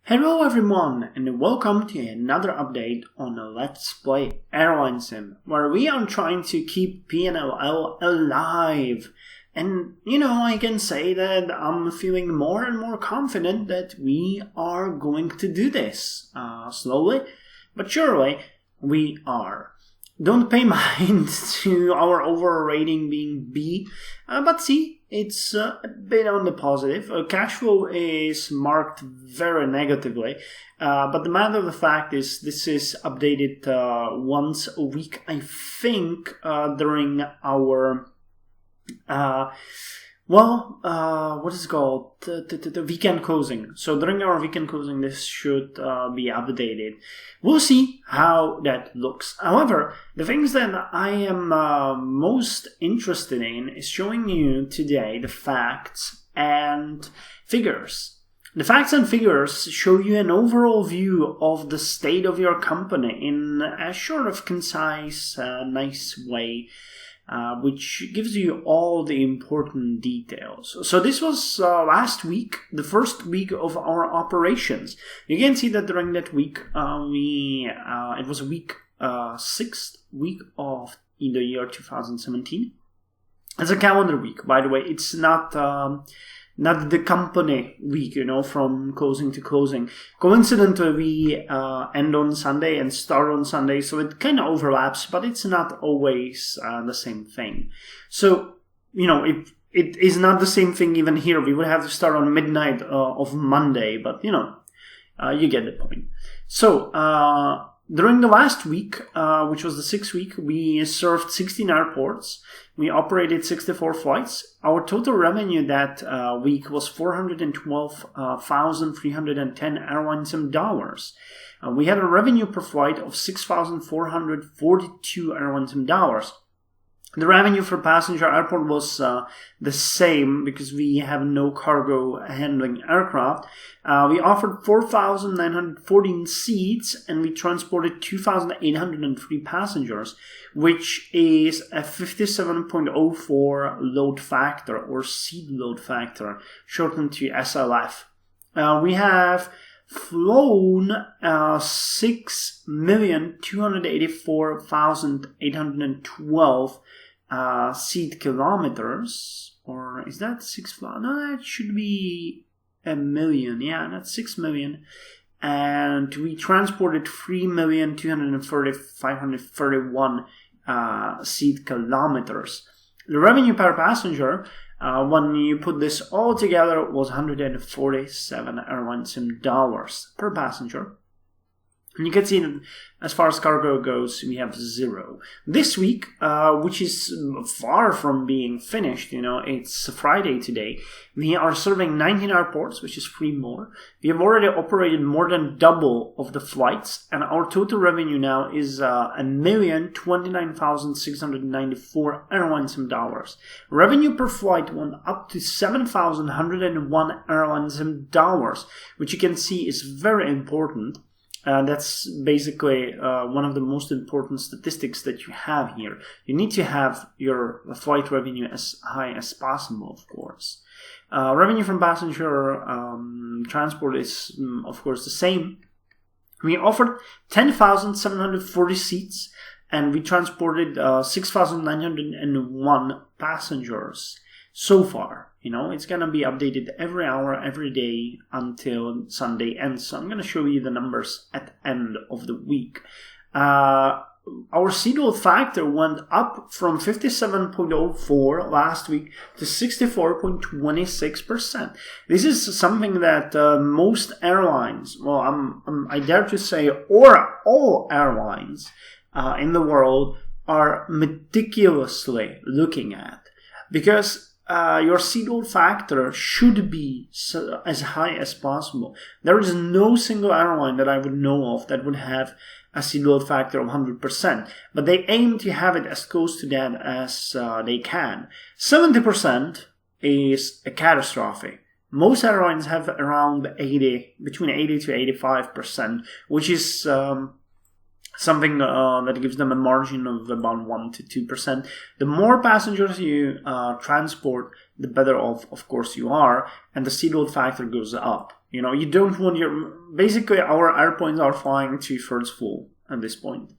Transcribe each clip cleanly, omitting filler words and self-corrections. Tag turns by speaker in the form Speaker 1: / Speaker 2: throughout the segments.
Speaker 1: Hello everyone and welcome to another update on Let's Play Airlinesim, where we are trying to keep PNLL alive. And I can say that I'm feeling more and more confident that we are going to do this. Slowly but surely we are. Don't pay mind to our overall rating being B, but C, it's a bit on the positive. Cash flow is marked very negatively, but the matter of the fact is this is updated once a week, I think, during our what is it called? The weekend closing. So during our weekend closing, this should be updated. We'll see how that looks. However, the things that I am most interested in is showing you today the facts and figures. The facts and figures show you an overall view of the state of your company in a short of concise, nice way. Which gives you all the important details. So this was last week, the first week of our operations. You can see that during that week, it was week 6th week of the year 2017. It's a calendar week, by the way. It's not the company week, from closing to closing. Coincidentally, we end on Sunday and start on Sunday, so it kind of overlaps, but it's not always the same thing. So, it is not the same thing even here. We would have to start on midnight of Monday, but, you get the point. So, during the last week, which was the 6th week, we served 16 airports. We operated 64 flights. Our total revenue that week was $412,310 Airlinesim dollars. We had a revenue per flight of $6,442 Airlinesim dollars. The revenue for passenger airport was the same because we have no cargo handling aircraft. We offered 4,914 seats and we transported 2,803 passengers, which is a 57.04 load factor or seat load factor, shortened to SLF. We have flown 6,284,812 seat kilometers, or is that 6? No, it should be 1,000,000. Yeah, that's 6 million. And we transported 3,230,531 seat kilometers. The revenue per passenger, when you put this all together, was 147 Airlinesim dollars per passenger. And you can see that as far as cargo goes, we have 0. This week, which is far from being finished, it's Friday today, we are serving 19 airports, which is 3 more. We have already operated more than double of the flights, and our total revenue now is $1,029,694 Airlinesim dollars. Revenue per flight went up to $7,101 Airlinesim dollars, which you can see is very important. That's basically one of the most important statistics that you have here. You need to have your flight revenue as high as possible, of course. Revenue from passenger transport is, of course, the same. We offered 10,740 seats and we transported 6,901 passengers so far. It's going to be updated every hour, every day until Sunday ends. So I'm going to show you the numbers at the end of the week. Our seat load factor went up from 57.04 last week to 64.26%. This is something that most airlines, I dare to say, or all airlines in the world are meticulously looking at. Because your seat load factor should be as high as possible. There is no single airline that I would know of that would have a seat load factor of 100%, but they aim to have it as close to that as they can. 70% is a catastrophe. Most airlines have around between 80 to 85%, which is something that gives them a margin of about 1 to 2%. The more passengers you transport, the better off, of course, you are, and the seat load factor goes up. You know, you don't want basically our airplanes are flying 2/3 full at this point.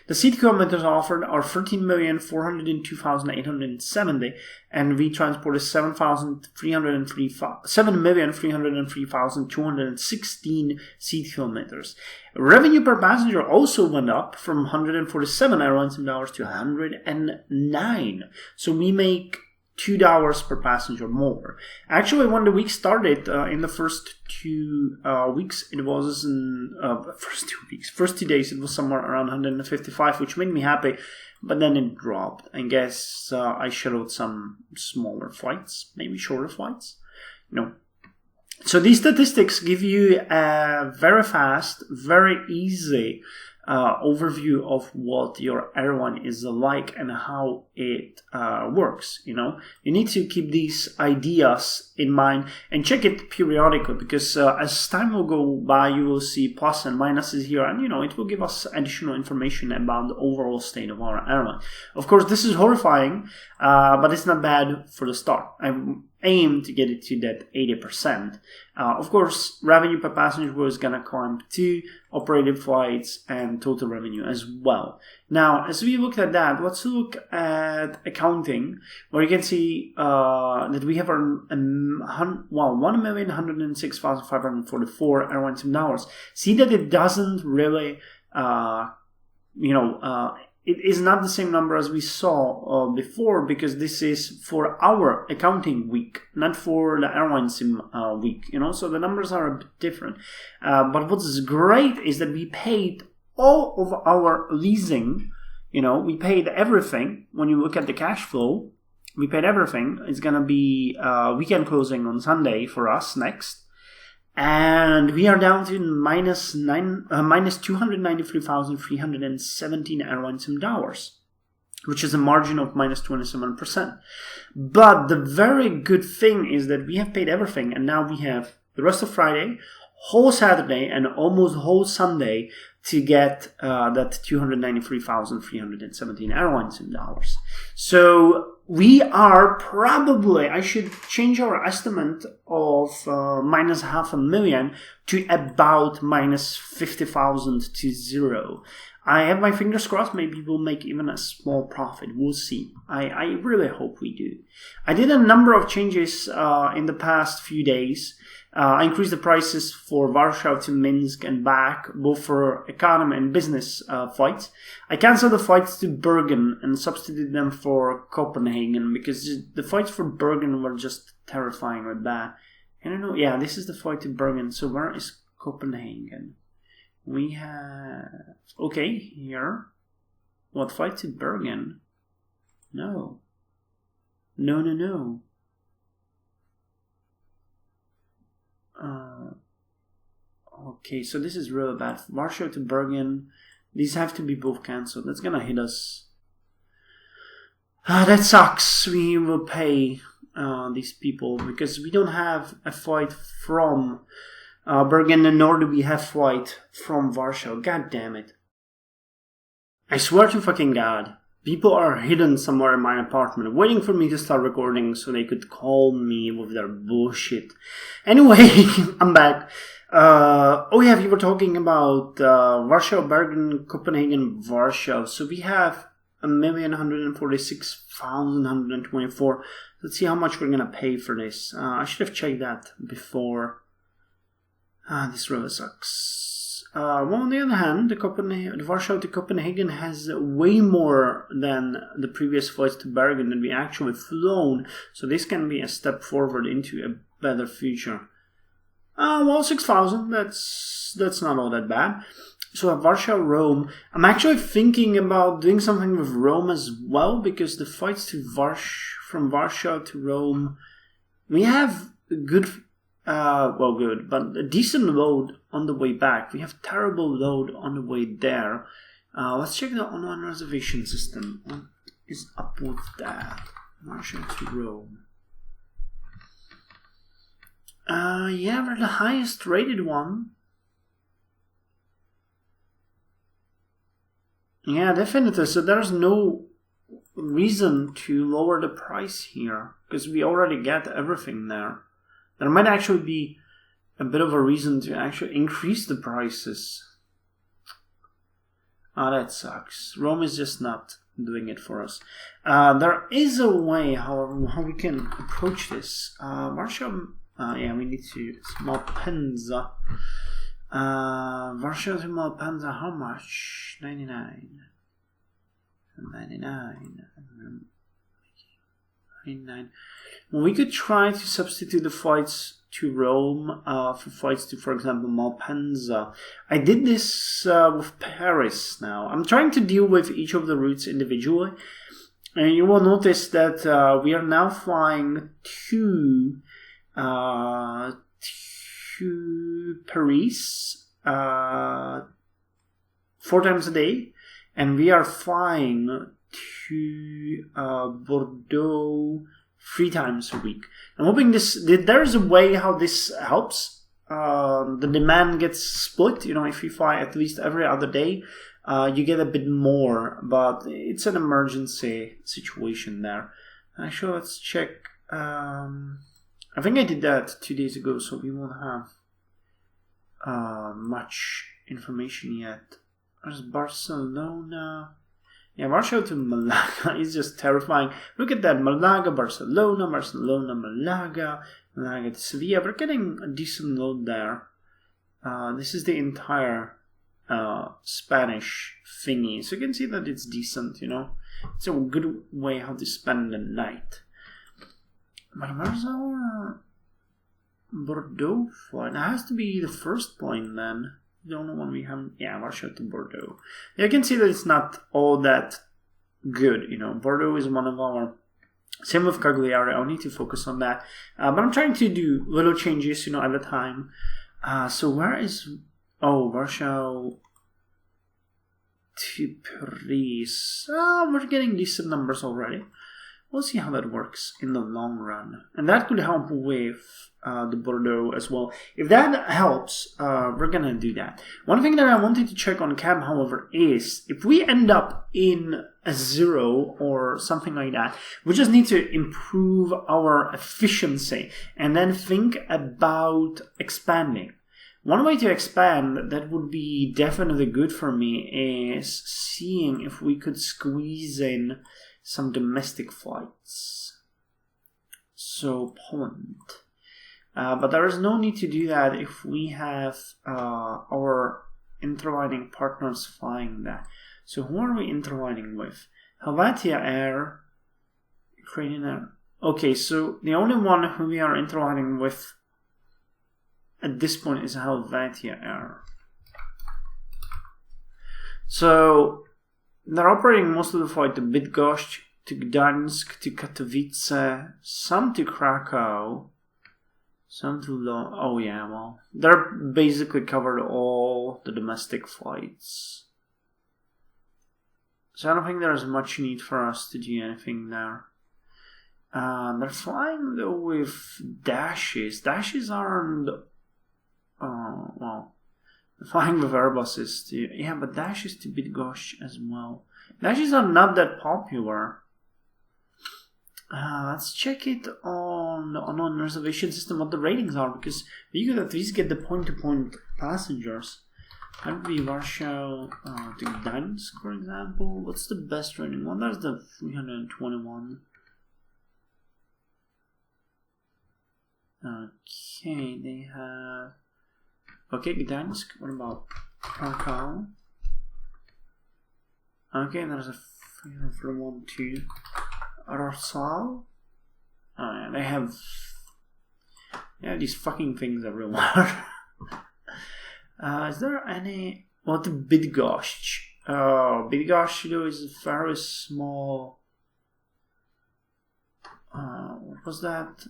Speaker 1: The seat kilometers offered are 13,402,870, and we transported 7,303,216 seat kilometers. Revenue per passenger also went up from 147 Airlinesim dollars to 109. So we make $2 per passenger more. Actually, when the week started, in the first 2 weeks, it was in first 2 days, it was somewhere around 155, which made me happy. But then it dropped. I guess I shadowed some smaller flights, maybe shorter flights. No. So these statistics give you a very fast, very easy overview of what your airline is like and how it works. You know, you need to keep these ideas in mind and check it periodically, because as time will go by, you will see plus and minuses here, and you know, it will give us additional information about the overall state of our airline. Of course, this is horrifying, but it's not bad for the start. I aim to get it to that 80%. Of course, revenue per passenger was gonna climb to operated flights and total revenue as well. Now, as we look at that, let's look at accounting, where you can see that we have our 1,106,544 Airlinesim dollars. See that it doesn't really, it is not the same number as we saw before, because this is for our accounting week, not for the Airlinesim week, you know, so the numbers are a bit different. But what's great is that we paid all of our leasing, you know, we paid everything. When you look at the cash flow, we paid everything. It's going to be weekend closing on Sunday for us next. And we are down to minus 293,317 Airlinesim dollars, which is a margin of minus 27%. But the very good thing is that we have paid everything, and now we have the rest of Friday, whole Saturday, and almost whole Sunday to get that 293,317 Airlinesim dollars. So we are probably, I should change our estimate of minus 500,000 to about minus 50,000 to zero. I have my fingers crossed. Maybe we'll make even a small profit. We'll see. I really hope we do. I did a number of changes in the past few days. I increased the prices for Warsaw to Minsk and back, both for economy and business flights. I canceled the flights to Bergen and substituted them for Copenhagen, because the flights for Bergen were just terrifyingly bad. I don't know. Yeah, this is the flight to Bergen. So where is Copenhagen? We have... Okay, here. What, flight to Bergen? No. No. Okay, so this is really bad. Warsaw to Bergen. These have to be both cancelled. That's gonna hit us. That sucks. We will pay these people because we don't have a flight from Bergen, and nor do we have flight from Warsaw. God damn it. I swear to fucking God. People are hidden somewhere in my apartment, waiting for me to start recording so they could call me with their bullshit. Anyway, I'm back. Oh yeah, we were talking about Warsaw, Bergen, Copenhagen, Warsaw. So we have 1,146,124. Let's see how much we're gonna pay for this. I should have checked that before. This really sucks. Well, on the other hand, the Warsaw to Copenhagen has way more than the previous flights to Bergen that we actually flown, so this can be a step forward into a better future. Well, 6,000, that's not all that bad. So at Warsaw, Rome, I'm actually thinking about doing something with Rome as well, because the flights to from Warsaw to Rome, we have good, but a decent load on the way back. We have terrible load on the way there. Let's check the online reservation system. What is up with that? Warsaw to Rome. Yeah, we're the highest rated one. Yeah, definitely. So there's no reason to lower the price here, because we already get everything there. There might actually be a bit of a reason to actually increase the prices. Ah, that sucks. Rome is just not doing it for us. There is a way, however, how we can approach this. Warsaw, yeah, we need to Malpensa. Warsaw to Malpensa, how much? 99. 99. Well, we could try to substitute the flights to Rome for flights to, for example, Malpensa. I did this with Paris now. I'm trying to deal with each of the routes individually. And you will notice that we are now flying to Paris 4 times a day. And we are flying to Bordeaux 3 times a week. I'm hoping there's a way how this helps. The demand gets split. You know, if you fly at least every other day, you get a bit more. But it's an emergency situation there. Actually, let's check. I think I did that 2 days ago, so we won't have much information yet. There's Barcelona. Yeah, Warsaw to Malaga is just terrifying. Look at that. Malaga, Barcelona, Malaga to Sevilla. We're getting a decent load there. This is the entire Spanish thingy. So you can see that it's decent, you know. It's a good way how to spend the night. But where's our Bordeaux flight? It has to be the first point then. The only one we have, yeah, Warsaw to Bordeaux. You can see that it's not all that good, you know. Bordeaux is one of our, same with Cagliari, I'll need to focus on that. But I'm trying to do little changes, you know, at a time. So where is, Warsaw to Paris. We're getting decent numbers already. We'll see how that works in the long run. And that could help with the Bordeaux as well. If that helps, we're going to do that. One thing that I wanted to check on cab, however, is if we end up in a 0 or something like that, we just need to improve our efficiency and then think about expanding. One way to expand that would be definitely good for me is seeing if we could squeeze in some domestic flights. So Poland. But there is no need to do that if we have our interlining partners flying that. So who are we interlining with? Helvetia Air, Ukrainian Air. Okay, so the only one who we are interlining with at this point is Helvetia Air. So they're operating most of the flight to Bydgoszcz, to Gdańsk, to Katowice, some to Krakow, some to they're basically covered all the domestic flights. So I don't think there's much need for us to do anything there. They're flying though with dashes. Dashes aren't. They're flying with Airbuses too. Yeah, but dashes to Bydgoszcz as well. Dashes are not that popular. Let's check it on reservation system what the ratings are, because we could at least get the point-to-point passengers. That would be Warsaw to Gdańsk, for example. What's the best rating one? That's the 321. Okay, they have... Okay, Gdańsk. What about Krakow? Okay, there's a 301 to Warsaw. They have these fucking things everywhere. Is there any... Well, to Bydgoszcz. Bydgoszcz though is a very small... what was that?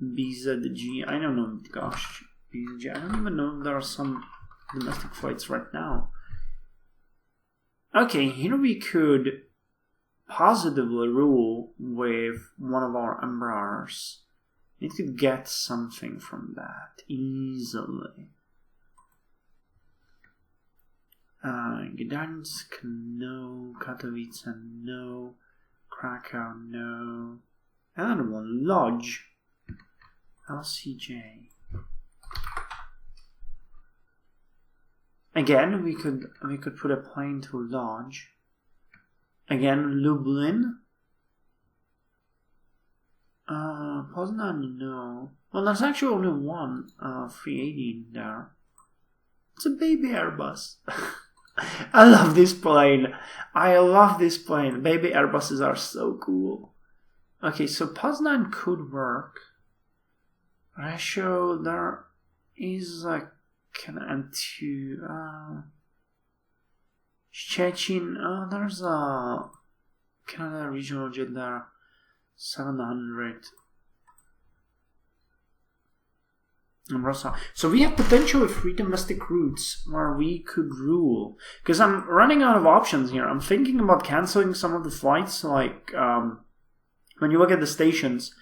Speaker 1: BZG. I don't know Bydgoszcz. BZG. I don't even know if there are some domestic flights right now. Okay, here we could positively rule with one of our Embraers. We could get something from that easily. Gdańsk, no. Katowice, no. Krakow, no. Another one, Lodz. LCJ. Again, we could put a plane to Lodz. Again, Lublin. Poznan, no. Well, there's actually only one 380 in there. It's a baby Airbus. I love this plane. Baby Airbuses are so cool. Okay, so Poznan could work. Ratio, there is a and to Szczecin. There's a Canada regional jet there. 700. So we have potentially 3 domestic routes where we could rule. Because I'm running out of options here. I'm thinking about cancelling some of the flights. Like when you look at the stations,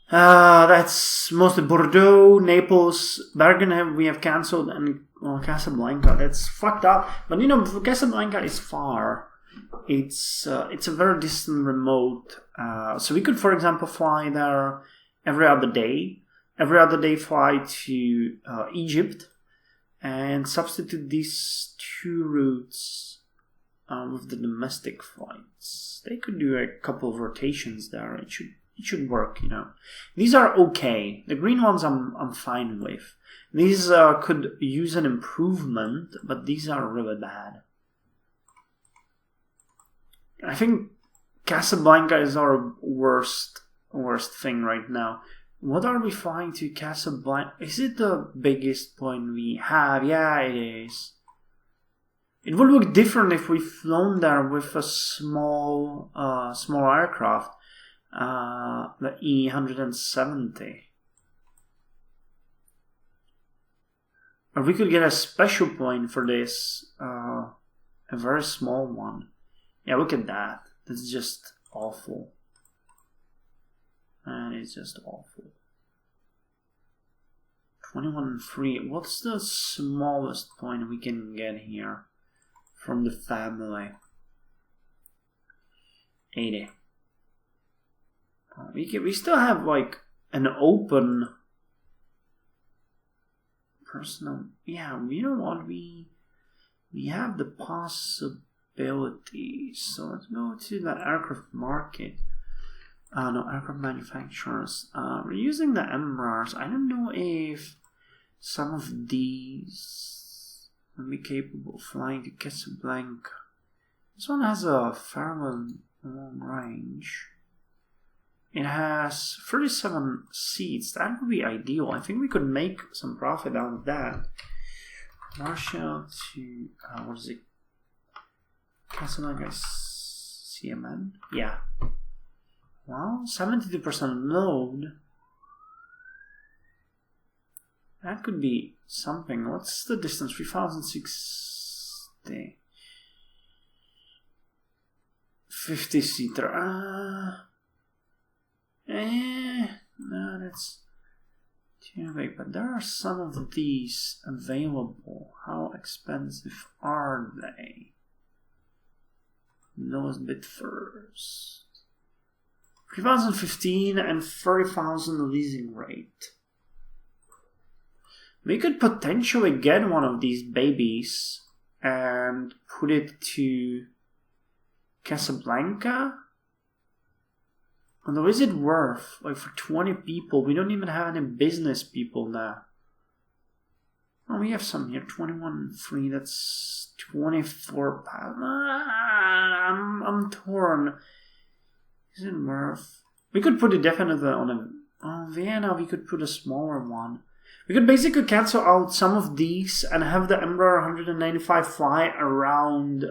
Speaker 1: that's mostly Bordeaux, Naples, Bergen we have cancelled, and Casablanca. That's fucked up. But Casablanca is far. It's a very distant remote. So we could, for example, fly there every other day. Every other day fly to Egypt and substitute these 2 routes with the domestic flights. They could do a couple of rotations there. It should work, These are okay. The green ones I'm fine with. These could use an improvement, but these are really bad. I think Casablanca is our worst thing right now. What are we flying to Casablanca? Is it the biggest plane we have? Yeah, it is. It would look different if we flown there with a small aircraft, the E170. Or we could get a special plane for this, a very small one. Yeah, look at that. That's just awful. And it's just awful. 21.3. What's the smallest point we can get here from the family? 80. We still have like an open personal. Yeah, you know what? We have the possibility. So let's go to the aircraft market. Aircraft manufacturers. We're using the Embraers. I don't know if some of these will be capable of flying to Casablanca. This one has a fairly long range. It has 37 seats. That would be ideal. I think we could make some profit out of that. Russia to what is it? Casablanca CMN. Yeah. Well, 72% load. That could be something. What's the distance? 3,060. 50-seater. No, that's too big. But there are some of these available. How expensive are they? Lowest bid first. 2015 and 30,000 leasing rate. We could potentially get one of these babies and put it to Casablanca. Although, is it worth? Like, for 20 people, we don't even have any business people now. Oh, we have some here. 21.3. That's 24 pounds. I'm torn. Is it worth? We could put it definitely on a... Vienna, we could put a smaller one. We could basically cancel out some of these and have the Embraer 195 fly around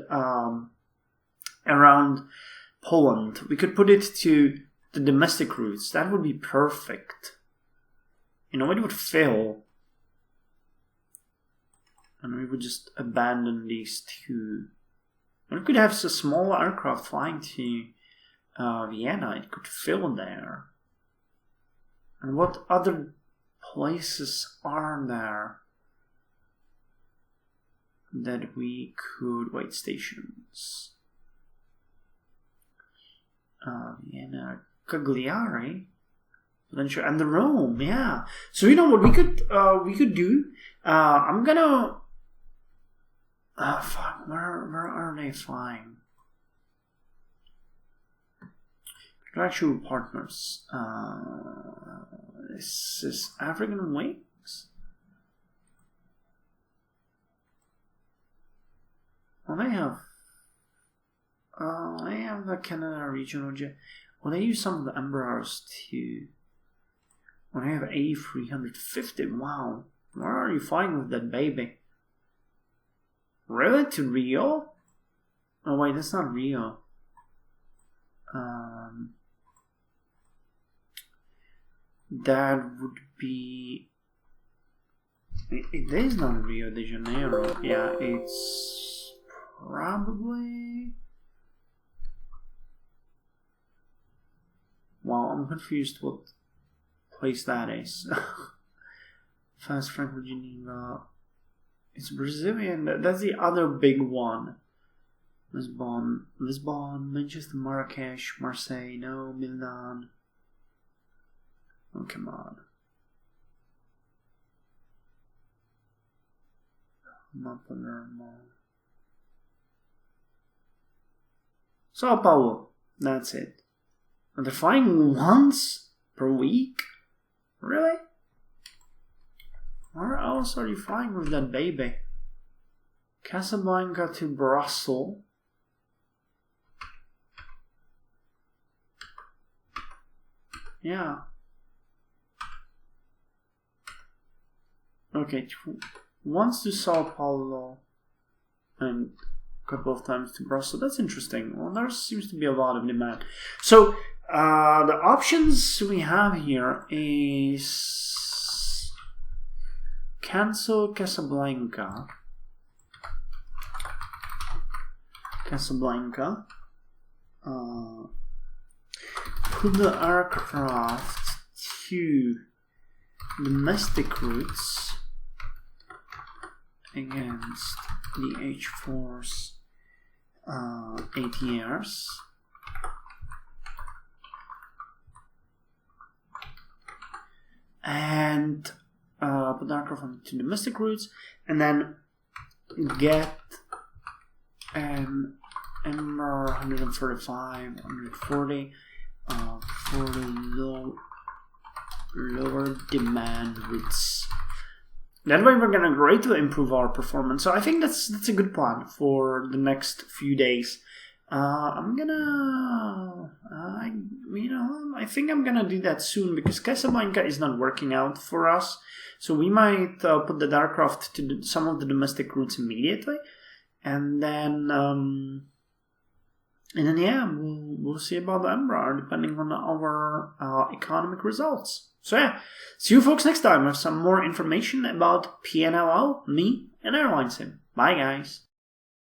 Speaker 1: Poland. We could put it to the domestic routes. That would be perfect. It would fill. And we would just abandon these 2. We could have a small aircraft flying to Vienna. It could fill there. And what other places are there that we could... Wait, stations. Vienna, Cagliari, and the Rome, yeah. So you know what we could do? I'm gonna Fuck, where are they flying? Contractual partners. This is African Wings? Well, they have the Canada regional jet. Well, they use some of the Embraers too. Well, they have A350. Wow. Where are you flying with that baby? Really? To Rio? Oh wait, that's not Rio. That would be... It is not Rio de Janeiro. Yeah, it's probably... Wow, I'm confused what place that is. Fast Frankfurt, Geneva. It's Brazilian. That's the other big one. Lisbon, Manchester, Marrakesh, Marseille, no, Milan. Oh, come on. Palermo. Sao Paulo. That's it. And they're flying once per week? Really? Where else are you flying with that baby? Casablanca to Brussels. Yeah. Okay, once to Sao Paulo and a couple of times to Brussels. That's interesting. Well, there seems to be a lot of demand. So, the options we have here is cancel Casablanca. Put the aircraft to domestic routes against the H-Force ATRs. And put the aircraft to domestic routes, and then get an Embraer 135, 140 for the lower demand routes. That way we're gonna greatly improve our performance. So I think that's a good plan for the next few days. I think I'm gonna do that soon because Casablanca is not working out for us. So we might put the aircraft to some of the domestic routes immediately, and then we'll see about the Embraer depending on our economic results. So yeah, see you folks next time with some more information about PNLL, me, and Airlinesim. Bye guys.